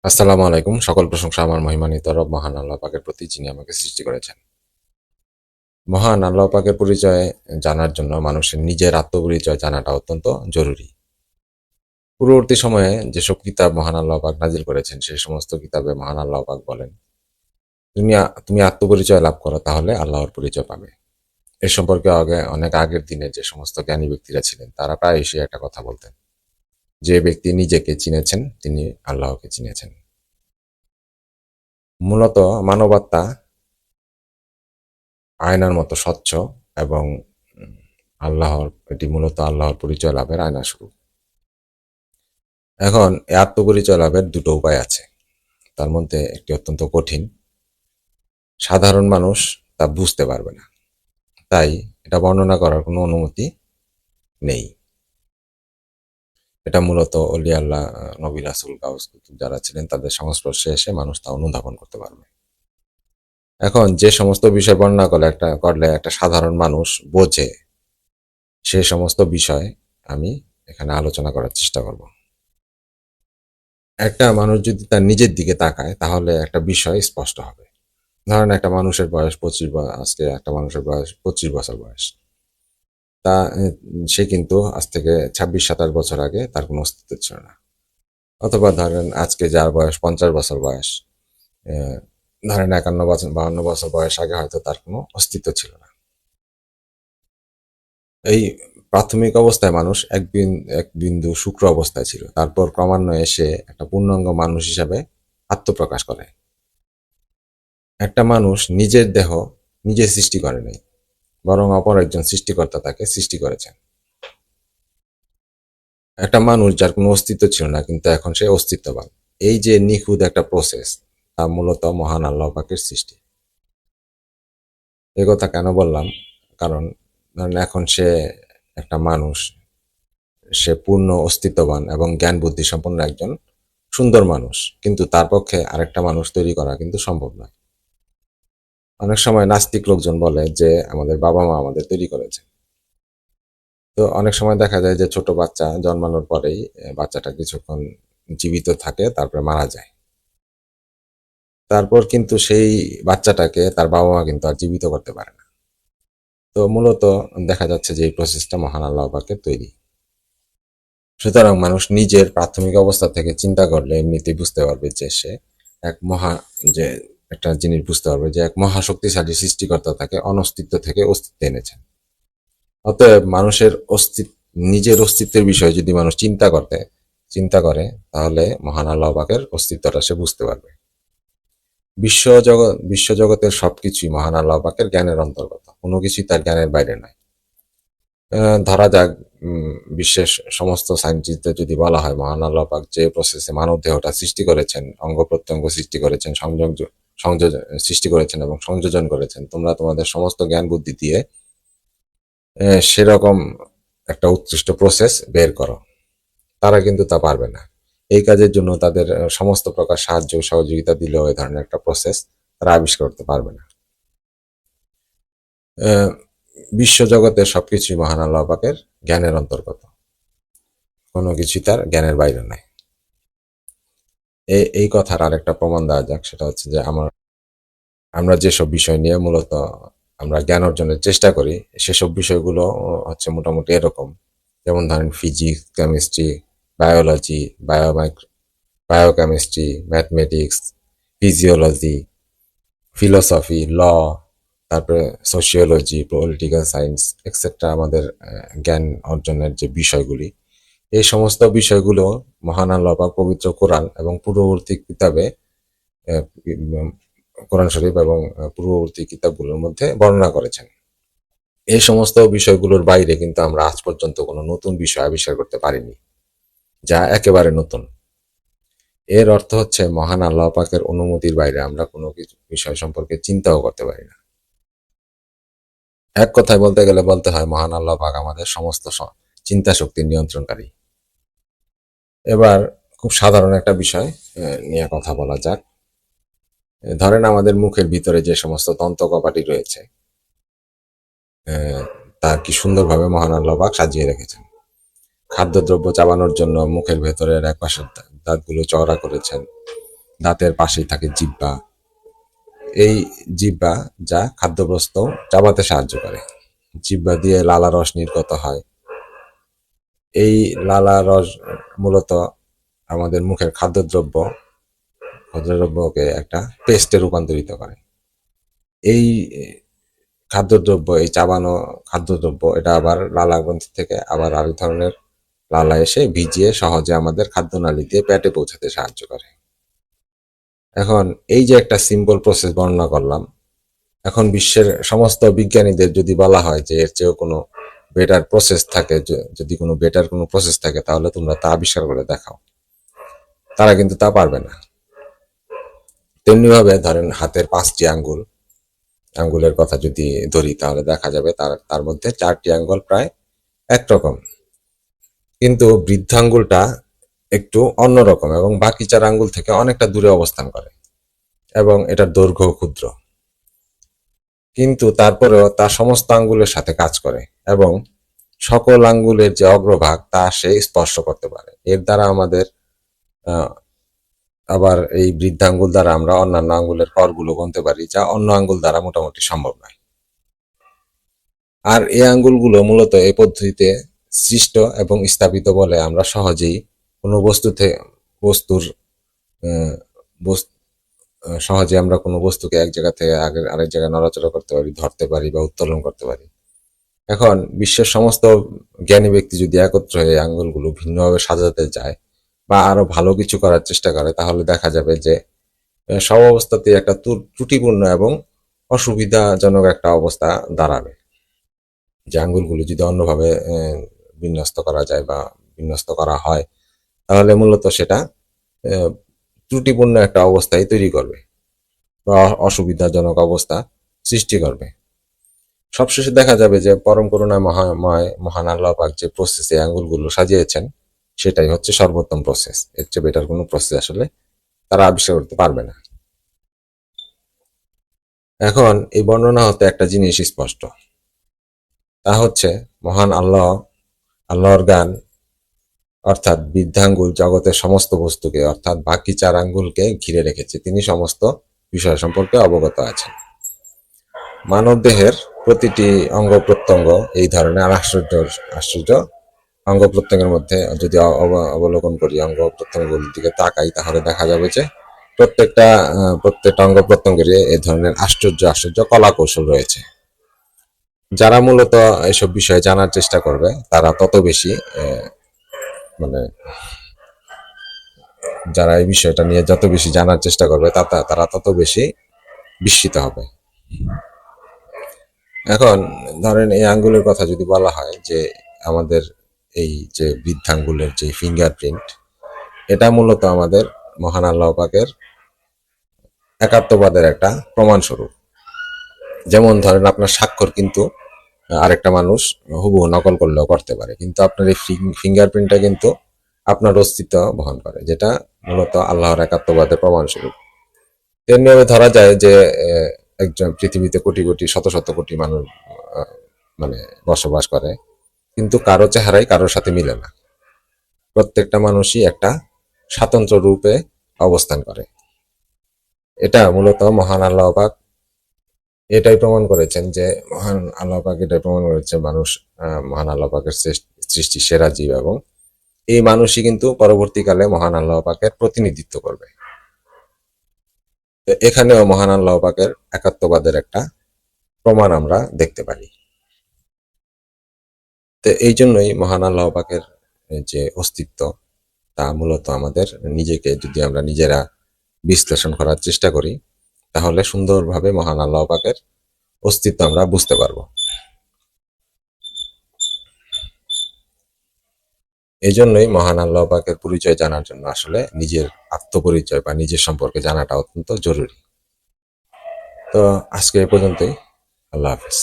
আসসালামু আলাইকুম। সকল প্রশংসা আমার মহিমান্বিত রব মহান আল্লাহ পাকের প্রতি, যিনি আমাকে সৃষ্টি করেছেন। মহান আল্লাহ পাকের পরিচয় জানার জন্য মানুষের নিজের আত্মপরিচয় জানাটা অত্যন্ত জরুরি। পূর্ববর্তী সময়ে যেসব কিতাব মহান আল্লাহ পাক নাজিল করেছেন, সেই সমস্ত কিতাবে মহান আল্লাহ পাক বলেন, তুমি আত্মপরিচয় লাভ করো, তাহলে আল্লাহর পরিচয় পাবে। এ সম্পর্কে অনেক আগের দিনে যে সমস্ত জ্ঞানী ব্যক্তিরা ছিলেন, তারা প্রায়শই একটা কথা বলতেন, যে ব্যক্তি নিজেকে চিনেছেন তিনি আল্লাহকে চিনেছেন। মূলত মানবাত্মা আয়নার মতো স্বচ্ছ এবং উম, এটি মূলত আল্লাহর পরিচয় লাভের আয়না স্বরূপ। এখন এই আত্মপরিচয় লাভের দুটো উপায় আছে। তার মধ্যে একটি অত্যন্ত কঠিন, সাধারণ মানুষ তা বুঝতে পারবে না, তাই এটা বর্ণনা করার কোনো অনুমতি নেই। এটা মূলত অলি আল্লাহ, নবী রাসূল, গাউস কুতুব যারা ছিলেন তাদের সংস্পর্শে এসে মানুষ তা অনুধাবন করতে পারবে। এখন যে সমস্ত বিষয় বর্ণনা করলে একটা সাধারণ মানুষ বোঝে, সে সমস্ত বিষয় আমি এখানে আলোচনা করার চেষ্টা করব। একটা মানুষ যদি তার নিজের দিকে তাকায়, তাহলে একটা বিষয় স্পষ্ট হবে। ধরেন একটা মানুষের বয়স 25, আজকে একটা মানুষের বয়স 25 বছর বয়স। তা সে কিন্তু আজ থেকে 26-27 বছর আগে তার কোনো অস্তিত্ব ছিল না। অথবা ধরেন আজকে যার বয়স 50 বছর বয়স, আহ, ধরেন 51 বছর 52 বছর বয়স আগে হয়তো তার কোনো অস্তিত্ব ছিল না। এই প্রাথমিক অবস্থায় মানুষ এক বিন্দু শুক্র অবস্থায় ছিল, তারপর ক্রমান্বয়ে সে একটা পূর্ণাঙ্গ মানুষ হিসাবে আত্মপ্রকাশ করে। একটা মানুষ নিজের দেহ নিজে সৃষ্টি করে নাই, বরং অপর একজন সৃষ্টিকর্তা তাকে সৃষ্টি করেছেন। একটা মানুষ যার কোনো অস্তিত্ব ছিল না, কিন্তু এখন সে অস্তিত্ববান। এই যে নিখুঁত একটা প্রসেস, তা মূলত মহান আল্লাহ পাকের সৃষ্টি। এ কথা কেন বললাম? কারণ ধরেন এখন সে একটা মানুষ, সে পূর্ণ অস্তিত্ববান এবং জ্ঞান বুদ্ধি সম্পন্ন একজন সুন্দর মানুষ, কিন্তু তার পক্ষে আরেকটা মানুষ তৈরি করা কিন্তু সম্ভব নয়। অনেক সময় নাস্তিক লোকজন বলে যে আমাদের বাবা মা আমাদের তৈরি করেছে। তো অনেক সময় দেখা যায় যে ছোট বাচ্চা জন্মানোর পরেই বাচ্চাটা কিছুক্ষণ জীবিত থাকে, তারপরে মারা যায়। তারপর কিন্তু সেই বাচ্চাটাকে তার বাবা মা কিন্তু আর জীবিত করতে পারে না। তো মূলত দেখা যাচ্ছে যে এই প্রসেসটা মহান আল্লাহ পাকের তৈরি। সুতরাং মানুষ নিজের প্রাথমিক অবস্থা থেকে চিন্তা করলে এমনিতেই বুঝতে পারবে যে সে এক মহা যে একটা জিনিস বুঝতে পারবে যে এক মহাশক্তিশালী সৃষ্টিকর্তা তাকে অনস্তিত্ব থেকে অস্তিত্বে এনেছেন। অতএব মানুষের নিজের অস্তিত্বের বিষয়ে যদি মানুষ চিন্তা করে, তাহলে মহান আল্লাহ পাকের অস্তিত্বটা সে বুঝতে পারবে। বিশ্বজগতের সবকিছুই মহান আল্লাহ পাকের জ্ঞানের অন্তর্গত, কোনো কিছুই তার জ্ঞানের বাইরে নয়। ধরা যাক, বিশ্বের সমস্ত সায়েন্টিস্টদের যদি বলা হয় মহান আল্লাহ পাক যে প্রসেসে মানব দেহটা সৃষ্টি করেছেন, অঙ্গ প্রত্যঙ্গ সৃষ্টি করেছেন, সংযোজন সৃষ্টি করেছেন এবং সংযোজন করেছেন, তোমরা তোমাদের সমস্ত জ্ঞান বুদ্ধি দিয়ে সেরকম একটা উৎকৃষ্ট প্রসেস বের করো, তারা কিন্তু তা পারবে না। এই কাজের জন্য তাদের সমস্ত প্রকার সাহায্য সহযোগিতা দিলেও এই ধরনের একটা প্রসেস তারা আবিষ্কার করতে পারবে না। বিশ্বজগতের সবকিছুই মহান আল্লাহ পাকের জ্ঞানের অন্তর্গত, কোনো কিছুই তার জ্ঞানের বাইরে নাই। এই কথার আরেকটা প্রমাণ দেওয়া যাক, সেটা হচ্ছে যে আমরা যেসব বিষয় নিয়ে মূলত আমরা জ্ঞান অর্জনের চেষ্টা করি, সেসব বিষয়গুলো হচ্ছে মোটামুটি এরকম। যেমন ধরেন physics, chemistry, biology, biochemistry, mathematics, physiology, philosophy, law, তারপরে সোশিওলজি, পলিটিক্যাল সায়েন্স এক্সেট্রা। আমাদের জ্ঞান অর্জনের যে বিষয়গুলি, এই সমস্ত বিষয়গুলো মহান আল্লাহ পাক পবিত্র কোরআন এবং পূর্ববর্তী কিতাবে, আহ, উম, কোরআন শরীফ এবং পূর্ববর্তী কিতাবগুলোর মধ্যে বর্ণনা করেছেন। এই সমস্ত বিষয়গুলোর বাইরে কিন্তু আমরা আজ পর্যন্ত কোনো নতুন বিষয় আবিষ্কার করতে পারিনি, যা একেবারে নতুন। এর অর্থ হচ্ছে মহান আল্লাহ পাকের অনুমতির বাইরে আমরা কোনো কিছু বিষয় সম্পর্কে চিন্তাও করতে পারি না। এক কথায় বলতে গেলে বলতে হয় মহান আল্লাহ পাক আমাদের সমস্ত চিন্তা শক্তির নিয়ন্ত্রণকারী। এবার খুব সাধারণ একটা বিষয় নিয়ে কথা বলা যাক। ধরেন আমাদের মুখের ভিতরে যে সমস্ত দন্ত কপাটি রয়েছে, তা কি সুন্দরভাবে মহান আল্লাহ পাক সাজিয়ে রেখেছেন। খাদ্যদ্রব্য চাবানোর জন্য মুখের ভেতরের এক পাশের দাঁতগুলো চওড়া করেছেন, দাঁতের পাশেই থাকে জিহ্বা। এই জিহ্বা যা খাদ্যবস্তু চাবাতে সাহায্য করে। জিহ্বা দিয়ে লালা রস নির্গত হয়। এই লালা রস মূলত আমাদের মুখের খাদ্যদ্রব্যকে একটা পেস্টে রূপান্তরিত করে। এই এই চাবানো খাদ্যদ্রব্য এটা আবার লালা গ্রন্থি থেকে আবার আরেক ধরনের লালা এসে ভিজিয়ে সহজে আমাদের খাদ্যনালী দিয়ে পেটে পৌঁছাতে সাহায্য করে। এখন এই যে একটা সিম্পল প্রসেস বর্ণনা করলাম, এখন বিশ্বের সমস্ত বিজ্ঞানীদের যদি বলা হয় যে এর চেয়েও কোনো বেটার প্রসেস থাকে, যদি কোনো বেটার কোনো প্রসেস থাকে তাহলে তোমরা তা আবিষ্কার করে দেখাও, তারা কিন্তু তা পারবে না। তেমনিভাবে ধরেন হাতের 5টি আঙ্গুলের কথা যদি ধরি তাহলে দেখা যাবে তার মধ্যে 4টি আঙ্গুল প্রায় একরকম, কিন্তু বৃদ্ধাঙ্গুলটা একটু অন্যরকম এবং বাকি 4 আঙ্গুল থেকে অনেকটা দূরে অবস্থান করে এবং এটার দৈর্ঘ্য ক্ষুদ্র, কিন্তু তারপরেও তা সমস্ত আঙ্গুলের সাথে কাজ করে এবং সকল আঙ্গুলের যে অগ্রভাগ তা সে স্পর্শ করতে পারে। এর দ্বারা আমাদের আবার এই বৃদ্ধাঙ্গুল দ্বারা আমরা অন্যান্য আঙ্গুলের করগুলো গুনতে পারি, যা অন্য আঙ্গুল দ্বারা মোটামুটি সম্ভব নয়। আর এই আঙ্গুলগুলো মূলত এই পদ্ধতিতে সৃষ্ট এবং স্থাপিত বলে আমরা সহজেই কোনো বস্তুর সহজে আমরা কোনো বস্তুকে এক জায়গা থেকে আরেক জায়গায় নড়াচড়া করতে পারি, ধরতে পারি বা উত্তোলন করতে পারি। এখন বিশ্বের সমস্ত জ্ঞানী ব্যক্তি যদি একত্র হয়ে আঙ্গুলগুলো ভিন্নভাবে সাজাতে যায় বা আরো ভালো কিছু করার চেষ্টা করে, তাহলে দেখা যাবে যে সব অবস্থাতেই একটা ত্রুটিপূর্ণ এবং অসুবিধাজনক একটা অবস্থা দাঁড়াবে। যে আঙ্গুলগুলো যদি অন্যভাবে বিন্যস্ত করা যায় বা বিন্যস্ত করা হয়, তাহলে মূলত সেটা ত্রুটিপূর্ণ একটা অবস্থায় তৈরি করবে বা অসুবিধাজনক অবস্থা সৃষ্টি করবে। সবশেষে দেখা যাবে যে পরম করুণায় মহান আল্লাহ পাক যে প্রসেসে আঙ্গুলগুলো সাজিয়েছেন সেটাই হচ্ছে সর্বোত্তম প্রসেস। এর চেয়ে বেটার কোনো প্রসেস আসলে তারা আবিষ্কার করতে পারবে না। এখন এই বর্ণনা হতে একটা জিনিস স্পষ্ট, তা হচ্ছে মহান আল্লাহর গান অর্থাৎ বৃদ্ধাঙ্গুল জগতের সমস্ত বস্তুকে অর্থাৎ বাকি 4 আঙ্গুলকে ঘিরে রেখেছে। তিনি সমস্ত বিষয় সম্পর্কে অবগত আছেন। মানব দেহের প্রতিটি অঙ্গ প্রত্যঙ্গ এই ধরনের আশ্চর্য অঙ্গ প্রত্যঙ্গের মধ্যে যদি অবলোকন করি, অঙ্গ প্রত্যঙ্গগুলির দিকে তাকাই, তাহলে দেখা যাবে যে প্রত্যেকটা অঙ্গ প্রত্যঙ্গেরই এই ধরনের আশ্চর্য কলা কৌশল রয়েছে। যারা মূলত এসব বিষয়ে জানার চেষ্টা করবে তারা তত বেশি মানে যারা এই বিষয়টা নিয়ে যত বেশি জানার চেষ্টা করবে তারা তত বেশি বিস্মিত হবে। এখন ধরেন এই আঙ্গুলের কথা যদি বলা হয় যে আমাদের এই যে বৃদ্ধাঙ্গুলের যে ফিঙ্গারপ্রিন্ট, এটা মূলত আমাদের মহান আল্লাহ পাকের একাত্মবাদের একটা প্রমাণস্বরূপ। যেমন ধরেন আপনার স্বাক্ষর কিন্তু আরেকটা মানুষ হুবহু নকল করলেও করতে পারে, কিন্তু আপনার এই ফিঙ্গারপ্রিন্টটা কিন্তু আপনার অস্তিত্ব বহন করে, যেটা মূলত আল্লাহর একাত্মবাদের প্রমাণস্বরূপ। তেমনিভাবে ধরা যায় যে একজন পৃথিবীতে কোটি শত কোটি মানুষ মানে বসবাস করে, কিন্তু কারো চেহারাই কারোর সাথে মিলে না। প্রত্যেকটা মানুষই একটা স্বতন্ত্র রূপে অবস্থান করে। এটা মূলত মহান আল্লাহ পাক এটাই প্রমাণ করেছেন যে মানুষ মহান আল্লাহ পাকের সৃষ্টি সেরা জীব, এবং এই মানুষই কিন্তু পরবর্তীকালে মহান আল্লাহ পাকের প্রতিনিধিত্ব করবে। তো এখানেও মহান আল্লাহ পাকের একাত্মবাদের একটা প্রমাণ আমরা দেখতে পারি। তো এই জন্যই মহান আল্লাহ পাকের যে অস্তিত্ব, তা মূলত আমাদের নিজেকে যদি আমরা নিজেরা বিশ্লেষণ করার চেষ্টা করি, তাহলে সুন্দরভাবে মহান আল্লাহ পাকের অস্তিত্ব আমরা বুঝতে পারবো। এই জন্যই মহান আল্লাহ পাকের পরিচয় জানার জন্য আসলে নিজের আত্মপরিচয় বা নিজের সম্পর্কে জানাটা অত্যন্ত জরুরি। তো আজকে এ পর্যন্তই। আল্লাহ হাফিজ।